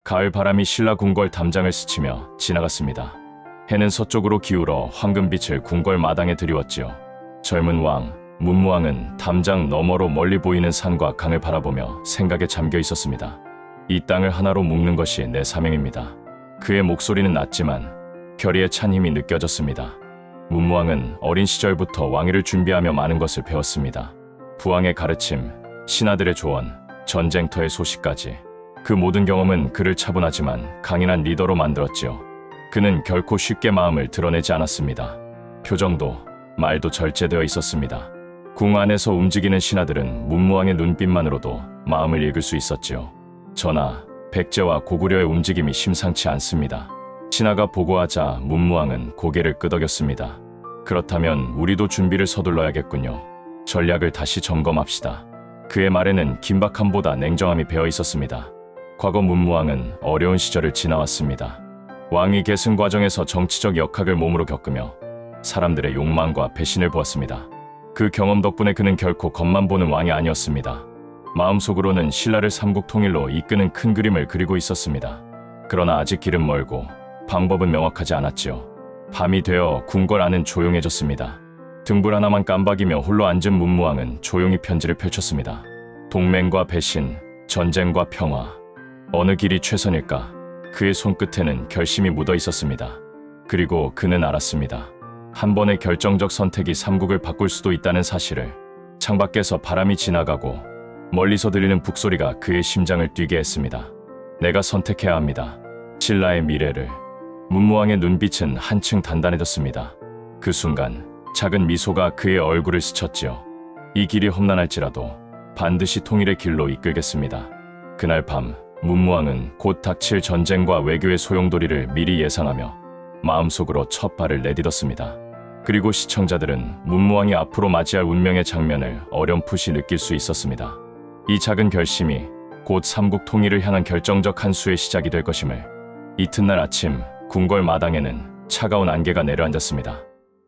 가을 바람이 신라 궁궐 담장을 스치며 지나갔습니다. 해는 서쪽으로 기울어 황금빛을 궁궐 마당에 드리웠지요. 젊은 왕, 문무왕은 담장 너머로 멀리 보이는 산과 강을 바라보며 생각에 잠겨 있었습니다. 이 땅을 하나로 묶는 것이 내 사명입니다. 그의 목소리는 낮지만 결의에 찬 힘이 느껴졌습니다. 문무왕은 어린 시절부터 왕위를 준비하며 많은 것을 배웠습니다. 부왕의 가르침, 신하들의 조언, 전쟁터의 소식까지. 그 모든 경험은 그를 차분하지만 강인한 리더로 만들었지요. 그는 결코 쉽게 마음을 드러내지 않았습니다. 표정도, 말도 절제되어 있었습니다. 궁 안에서 움직이는 신하들은 문무왕의 눈빛만으로도 마음을 읽을 수 있었지요. 전하, 백제와 고구려의 움직임이 심상치 않습니다. 신하가 보고하자 문무왕은 고개를 끄덕였습니다. 그렇다면 우리도 준비를 서둘러야겠군요. 전략을 다시 점검합시다. 그의 말에는 긴박함보다 냉정함이 배어 있었습니다. 과거 문무왕은 어려운 시절을 지나왔습니다. 왕위 계승 과정에서 정치적 역학을 몸으로 겪으며 사람들의 욕망과 배신을 보았습니다. 그 경험 덕분에 그는 결코 겉만 보는 왕이 아니었습니다. 마음속으로는 신라를 삼국 통일로 이끄는 큰 그림을 그리고 있었습니다. 그러나 아직 길은 멀고 방법은 명확하지 않았지요. 밤이 되어 궁궐 안은 조용해졌습니다. 등불 하나만 깜박이며 홀로 앉은 문무왕은 조용히 편지를 펼쳤습니다. 동맹과 배신, 전쟁과 평화. 어느 길이 최선일까? 그의 손끝에는 결심이 묻어 있었습니다. 그리고 그는 알았습니다. 한 번의 결정적 선택이 삼국을 바꿀 수도 있다는 사실을. 창밖에서 바람이 지나가고 멀리서 들리는 북소리가 그의 심장을 뛰게 했습니다. 내가 선택해야 합니다. 신라의 미래를. 문무왕의 눈빛은 한층 단단해졌습니다. 그 순간 작은 미소가 그의 얼굴을 스쳤지요. 이 길이 험난할지라도 반드시 통일의 길로 이끌겠습니다. 그날 밤 문무왕은 곧 닥칠 전쟁과 외교의 소용돌이를 미리 예상하며 마음속으로 첫 발을 내딛었습니다. 그리고 시청자들은 문무왕이 앞으로 맞이할 운명의 장면을 어렴풋이 느낄 수 있었습니다. 이 작은 결심이 곧 삼국 통일을 향한 결정적 한 수의 시작이 될 것임을. 이튿날 아침 궁궐 마당에는 차가운 안개가 내려앉았습니다.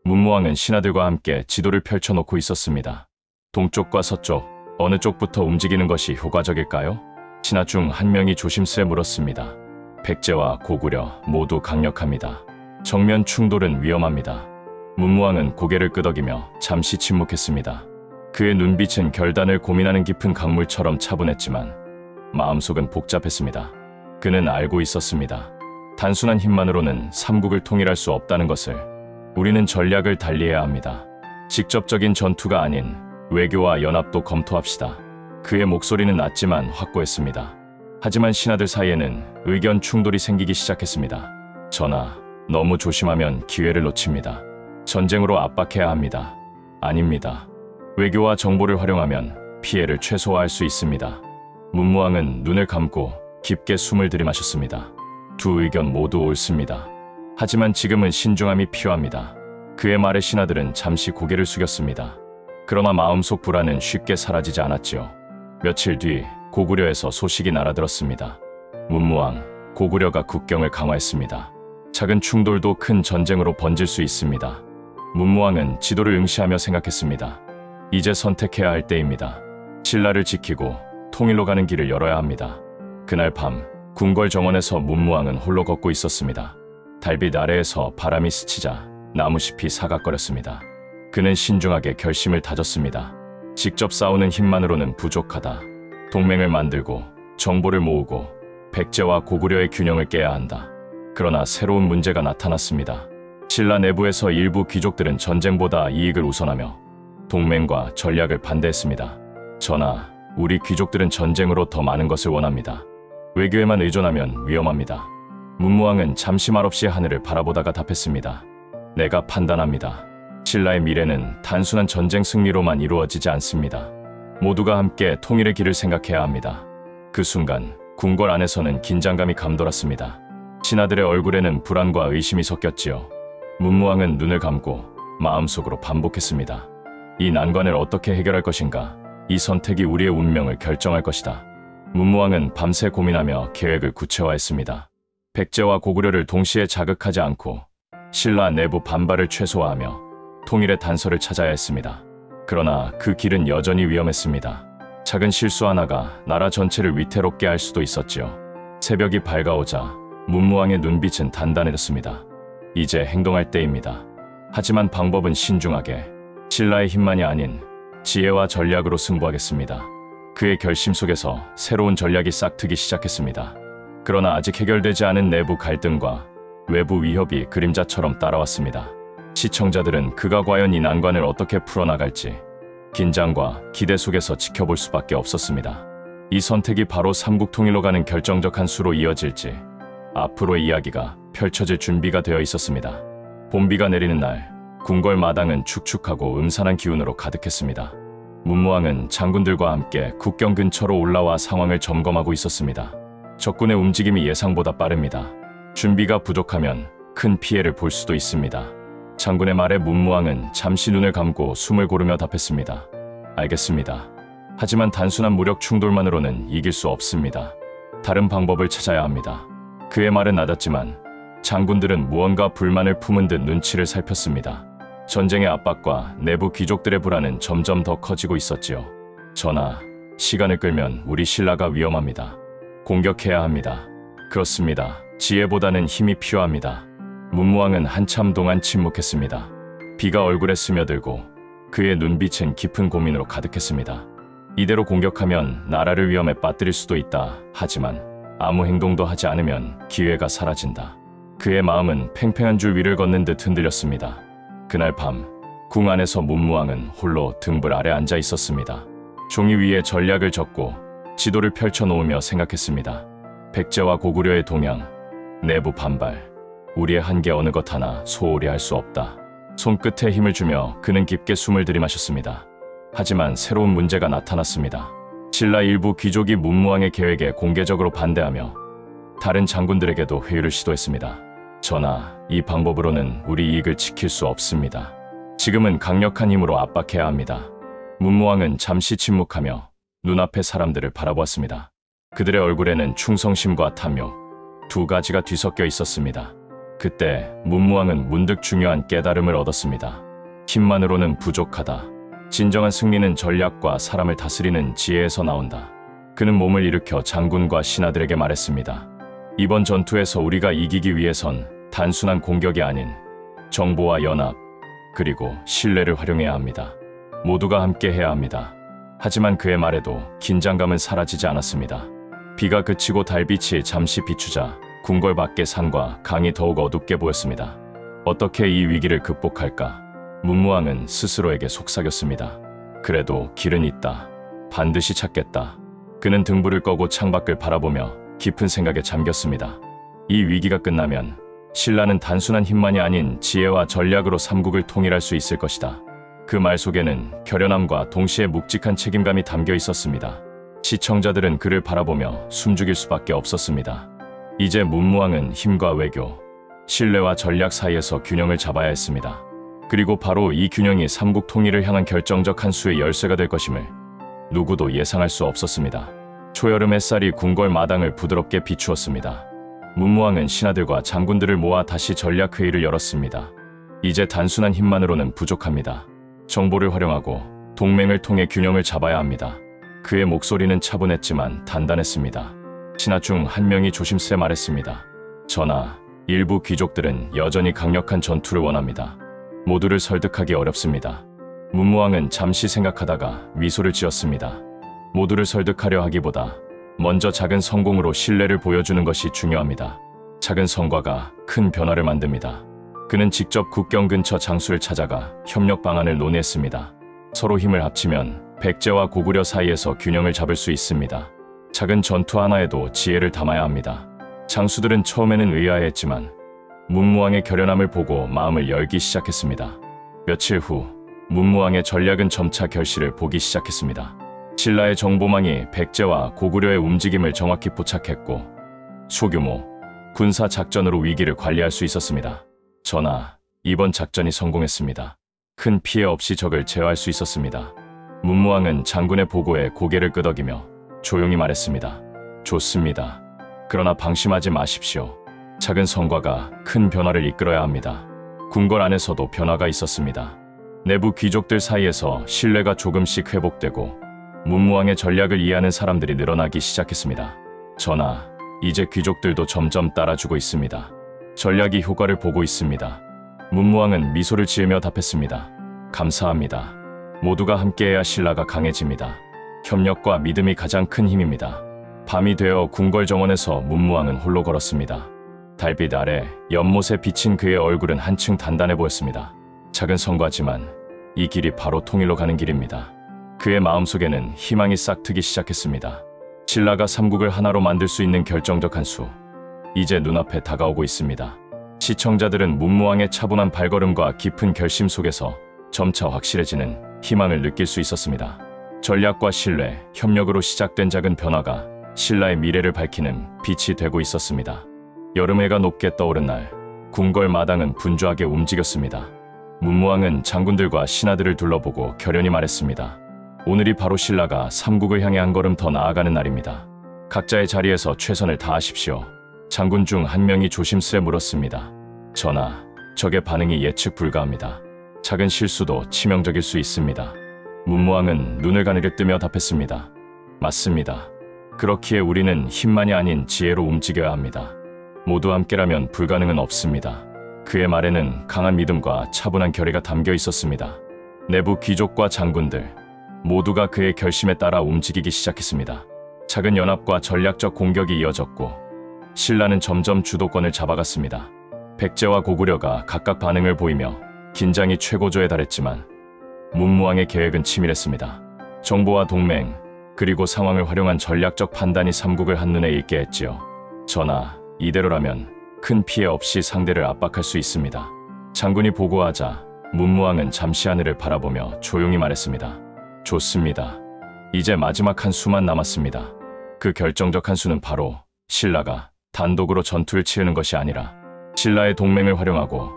문무왕은 신하들과 함께 지도를 펼쳐놓고 있었습니다. 동쪽과 서쪽, 어느 쪽부터 움직이는 것이 효과적일까요? 신하 중 한 명이 조심스레 물었습니다. 백제와 고구려 모두 강력합니다. 정면 충돌은 위험합니다. 문무왕은 고개를 끄덕이며 잠시 침묵했습니다. 그의 눈빛은 결단을 고민하는 깊은 강물처럼 차분했지만 마음속은 복잡했습니다. 그는 알고 있었습니다. 단순한 힘만으로는 삼국을 통일할 수 없다는 것을. 우리는 전략을 달리해야 합니다. 직접적인 전투가 아닌 외교와 연합도 검토합시다. 그의 목소리는 낮지만 확고했습니다. 하지만 신하들 사이에는 의견 충돌이 생기기 시작했습니다. 전하, 너무 조심하면 기회를 놓칩니다. 전쟁으로 압박해야 합니다. 아닙니다. 외교와 정보를 활용하면 피해를 최소화할 수 있습니다. 문무왕은 눈을 감고 깊게 숨을 들이마셨습니다. 두 의견 모두 옳습니다. 하지만 지금은 신중함이 필요합니다. 그의 말에 신하들은 잠시 고개를 숙였습니다. 그러나 마음속 불안은 쉽게 사라지지 않았지요. 며칠 뒤 고구려에서 소식이 날아들었습니다. 문무왕, 고구려가 국경을 강화했습니다. 작은 충돌도 큰 전쟁으로 번질 수 있습니다. 문무왕은 지도를 응시하며 생각했습니다. 이제 선택해야 할 때입니다. 신라를 지키고 통일로 가는 길을 열어야 합니다. 그날 밤 궁궐 정원에서 문무왕은 홀로 걷고 있었습니다. 달빛 아래에서 바람이 스치자 나무잎이 사각거렸습니다. 그는 신중하게 결심을 다졌습니다. 직접 싸우는 힘만으로는 부족하다. 동맹을 만들고 정보를 모으고 백제와 고구려의 균형을 깨야 한다. 그러나 새로운 문제가 나타났습니다. 신라 내부에서 일부 귀족들은 전쟁보다 이익을 우선하며 동맹과 전략을 반대했습니다. 전하, 우리 귀족들은 전쟁으로 더 많은 것을 원합니다. 외교에만 의존하면 위험합니다. 문무왕은 잠시 말없이 하늘을 바라보다가 답했습니다. 내가 판단합니다. 신라의 미래는 단순한 전쟁 승리로만 이루어지지 않습니다. 모두가 함께 통일의 길을 생각해야 합니다. 그 순간 궁궐 안에서는 긴장감이 감돌았습니다. 신하들의 얼굴에는 불안과 의심이 섞였지요. 문무왕은 눈을 감고 마음속으로 반복했습니다. 이 난관을 어떻게 해결할 것인가? 이 선택이 우리의 운명을 결정할 것이다. 문무왕은 밤새 고민하며 계획을 구체화했습니다. 백제와 고구려를 동시에 자극하지 않고 신라 내부 반발을 최소화하며 통일의 단서를 찾아야 했습니다. 그러나 그 길은 여전히 위험했습니다. 작은 실수 하나가 나라 전체를 위태롭게 할 수도 있었지요. 새벽이 밝아오자 문무왕의 눈빛은 단단해졌습니다. 이제 행동할 때입니다. 하지만 방법은 신중하게, 신라의 힘만이 아닌 지혜와 전략으로 승부하겠습니다. 그의 결심 속에서 새로운 전략이 싹트기 시작했습니다. 그러나 아직 해결되지 않은 내부 갈등과 외부 위협이 그림자처럼 따라왔습니다. 시청자들은 그가 과연 이 난관을 어떻게 풀어나갈지 긴장과 기대 속에서 지켜볼 수밖에 없었습니다. 이 선택이 바로 삼국통일로 가는 결정적 한 수로 이어질지 앞으로의 이야기가 펼쳐질 준비가 되어 있었습니다. 봄비가 내리는 날, 궁궐 마당은 축축하고 음산한 기운으로 가득했습니다. 문무왕은 장군들과 함께 국경 근처로 올라와 상황을 점검하고 있었습니다. 적군의 움직임이 예상보다 빠릅니다. 준비가 부족하면 큰 피해를 볼 수도 있습니다. 장군의 말에 문무왕은 잠시 눈을 감고 숨을 고르며 답했습니다. 알겠습니다. 하지만 단순한 무력 충돌만으로는 이길 수 없습니다. 다른 방법을 찾아야 합니다. 그의 말은 낮았지만 장군들은 무언가 불만을 품은 듯 눈치를 살폈습니다. 전쟁의 압박과 내부 귀족들의 불안은 점점 더 커지고 있었지요. 전하, 시간을 끌면 우리 신라가 위험합니다. 공격해야 합니다. 그렇습니다. 지혜보다는 힘이 필요합니다. 문무왕은 한참 동안 침묵했습니다. 비가 얼굴에 스며들고 그의 눈빛은 깊은 고민으로 가득했습니다. 이대로 공격하면 나라를 위험에 빠뜨릴 수도 있다. 하지만 아무 행동도 하지 않으면 기회가 사라진다. 그의 마음은 팽팽한 줄 위를 걷는 듯 흔들렸습니다. 그날 밤, 궁 안에서 문무왕은 홀로 등불 아래 앉아 있었습니다. 종이 위에 전략을 적고 지도를 펼쳐놓으며 생각했습니다. 백제와 고구려의 동향, 내부 반발, 우리의 한계 어느 것 하나 소홀히 할 수 없다. 손끝에 힘을 주며 그는 깊게 숨을 들이마셨습니다. 하지만 새로운 문제가 나타났습니다. 신라 일부 귀족이 문무왕의 계획에 공개적으로 반대하며 다른 장군들에게도 회유를 시도했습니다. 전하, 이 방법으로는 우리 이익을 지킬 수 없습니다. 지금은 강력한 힘으로 압박해야 합니다. 문무왕은 잠시 침묵하며 눈앞의 사람들을 바라보았습니다. 그들의 얼굴에는 충성심과 탐욕, 두 가지가 뒤섞여 있었습니다. 그때 문무왕은 문득 중요한 깨달음을 얻었습니다. 힘만으로는 부족하다. 진정한 승리는 전략과 사람을 다스리는 지혜에서 나온다. 그는 몸을 일으켜 장군과 신하들에게 말했습니다. 이번 전투에서 우리가 이기기 위해선 단순한 공격이 아닌 정보와 연합, 그리고 신뢰를 활용해야 합니다. 모두가 함께 해야 합니다. 하지만 그의 말에도 긴장감은 사라지지 않았습니다. 비가 그치고 달빛이 잠시 비추자 궁궐 밖의 산과 강이 더욱 어둡게 보였습니다. 어떻게 이 위기를 극복할까? 문무왕은 스스로에게 속삭였습니다. 그래도 길은 있다. 반드시 찾겠다. 그는 등불을 꺼고 창밖을 바라보며 깊은 생각에 잠겼습니다. 이 위기가 끝나면 신라는 단순한 힘만이 아닌 지혜와 전략으로 삼국을 통일할 수 있을 것이다. 그 말 속에는 결연함과 동시에 묵직한 책임감이 담겨 있었습니다. 시청자들은 그를 바라보며 숨죽일 수밖에 없었습니다. 이제 문무왕은 힘과 외교, 신뢰와 전략 사이에서 균형을 잡아야 했습니다. 그리고 바로 이 균형이 삼국 통일을 향한 결정적 한 수의 열쇠가 될 것임을 누구도 예상할 수 없었습니다. 초여름 햇살이 궁궐 마당을 부드럽게 비추었습니다. 문무왕은 신하들과 장군들을 모아 다시 전략 회의를 열었습니다. 이제 단순한 힘만으로는 부족합니다. 정보를 활용하고 동맹을 통해 균형을 잡아야 합니다. 그의 목소리는 차분했지만 단단했습니다. 신하 중 한 명이 조심스레 말했습니다. 전하, 일부 귀족들은 여전히 강력한 전투를 원합니다. 모두를 설득하기 어렵습니다. 문무왕은 잠시 생각하다가 미소를 지었습니다. 모두를 설득하려 하기보다 먼저 작은 성공으로 신뢰를 보여주는 것이 중요합니다. 작은 성과가 큰 변화를 만듭니다. 그는 직접 국경 근처 장수를 찾아가 협력 방안을 논의했습니다. 서로 힘을 합치면 백제와 고구려 사이에서 균형을 잡을 수 있습니다. 작은 전투 하나에도 지혜를 담아야 합니다. 장수들은 처음에는 의아해했지만 문무왕의 결연함을 보고 마음을 열기 시작했습니다. 며칠 후 문무왕의 전략은 점차 결실을 보기 시작했습니다. 신라의 정보망이 백제와 고구려의 움직임을 정확히 포착했고 소규모 군사 작전으로 위기를 관리할 수 있었습니다. 전하, 이번 작전이 성공했습니다. 큰 피해 없이 적을 제어할 수 있었습니다. 문무왕은 장군의 보고에 고개를 끄덕이며 조용히 말했습니다. 좋습니다. 그러나 방심하지 마십시오. 작은 성과가 큰 변화를 이끌어야 합니다. 궁궐 안에서도 변화가 있었습니다. 내부 귀족들 사이에서 신뢰가 조금씩 회복되고 문무왕의 전략을 이해하는 사람들이 늘어나기 시작했습니다. 전하, 이제 귀족들도 점점 따라주고 있습니다. 전략이 효과를 보고 있습니다. 문무왕은 미소를 지으며 답했습니다. 감사합니다. 모두가 함께해야 신라가 강해집니다. 협력과 믿음이 가장 큰 힘입니다. 밤이 되어 궁궐 정원에서 문무왕은 홀로 걸었습니다. 달빛 아래 연못에 비친 그의 얼굴은 한층 단단해 보였습니다. 작은 성과지만 이 길이 바로 통일로 가는 길입니다. 그의 마음속에는 희망이 싹트기 시작했습니다. 신라가 삼국을 하나로 만들 수 있는 결정적 한 수, 이제 눈앞에 다가오고 있습니다. 시청자들은 문무왕의 차분한 발걸음과 깊은 결심 속에서 점차 확실해지는 희망을 느낄 수 있었습니다. 전략과 신뢰, 협력으로 시작된 작은 변화가 신라의 미래를 밝히는 빛이 되고 있었습니다. 여름해가 높게 떠오른 날, 궁궐 마당은 분주하게 움직였습니다. 문무왕은 장군들과 신하들을 둘러보고 결연히 말했습니다. 오늘이 바로 신라가 삼국을 향해 한 걸음 더 나아가는 날입니다. 각자의 자리에서 최선을 다하십시오. 장군 중 한 명이 조심스레 물었습니다. 전하, 적의 반응이 예측 불가합니다. 작은 실수도 치명적일 수 있습니다. 문무왕은 눈을 가리려 뜨며 답했습니다. 맞습니다. 그렇기에 우리는 힘만이 아닌 지혜로 움직여야 합니다. 모두 함께라면 불가능은 없습니다. 그의 말에는 강한 믿음과 차분한 결의가 담겨 있었습니다. 내부 귀족과 장군들 모두가 그의 결심에 따라 움직이기 시작했습니다. 작은 연합과 전략적 공격이 이어졌고 신라는 점점 주도권을 잡아갔습니다. 백제와 고구려가 각각 반응을 보이며 긴장이 최고조에 달했지만 문무왕의 계획은 치밀했습니다. 정보와 동맹, 그리고 상황을 활용한 전략적 판단이 삼국을 한눈에 읽게 했지요. 전하, 이대로라면 큰 피해 없이 상대를 압박할 수 있습니다. 장군이 보고하자 문무왕은 잠시 하늘을 바라보며 조용히 말했습니다. 좋습니다. 이제 마지막 한 수만 남았습니다. 그 결정적 한 수는 바로 신라가 단독으로 전투를 치르는 것이 아니라 신라의 동맹을 활용하고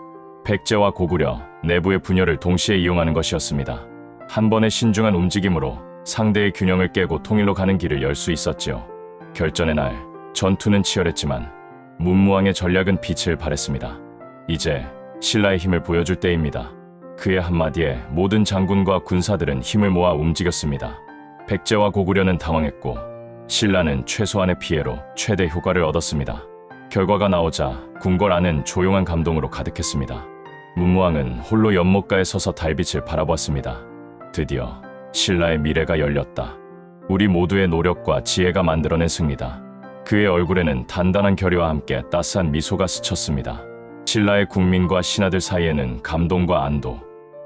백제와 고구려 내부의 분열을 동시에 이용하는 것이었습니다. 한 번의 신중한 움직임으로 상대의 균형을 깨고 통일로 가는 길을 열 수 있었지요. 결전의 날, 전투는 치열했지만 문무왕의 전략은 빛을 발했습니다. 이제 신라의 힘을 보여줄 때입니다. 그의 한마디에 모든 장군과 군사들은 힘을 모아 움직였습니다. 백제와 고구려는 당황했고 신라는 최소한의 피해로 최대 효과를 얻었습니다. 결과가 나오자 궁궐 안은 조용한 감동으로 가득했습니다. 문무왕은 홀로 연못가에 서서 달빛을 바라보았습니다. 드디어 신라의 미래가 열렸다. 우리 모두의 노력과 지혜가 만들어낸 승리다. 그의 얼굴에는 단단한 결의와 함께 따스한 미소가 스쳤습니다. 신라의 국민과 신하들 사이에는 감동과 안도,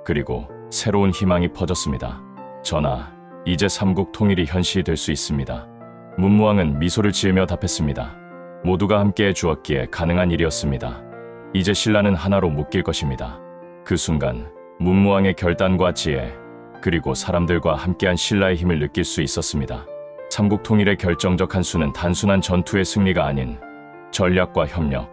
그리고 새로운 희망이 퍼졌습니다. 전하, 이제 삼국 통일이 현실이 될 수 있습니다. 문무왕은 미소를 지으며 답했습니다. 모두가 함께해 주었기에 가능한 일이었습니다. 이제 신라는 하나로 묶일 것입니다. 그 순간 문무왕의 결단과 지혜, 그리고 사람들과 함께한 신라의 힘을 느낄 수 있었습니다. 삼국 통일의 결정적 한 수는 단순한 전투의 승리가 아닌 전략과 협력,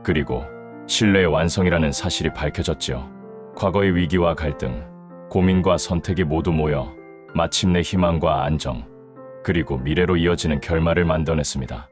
그리고 신뢰의 완성이라는 사실이 밝혀졌지요. 과거의 위기와 갈등, 고민과 선택이 모두 모여 마침내 희망과 안정, 그리고 미래로 이어지는 결말을 만들어냈습니다.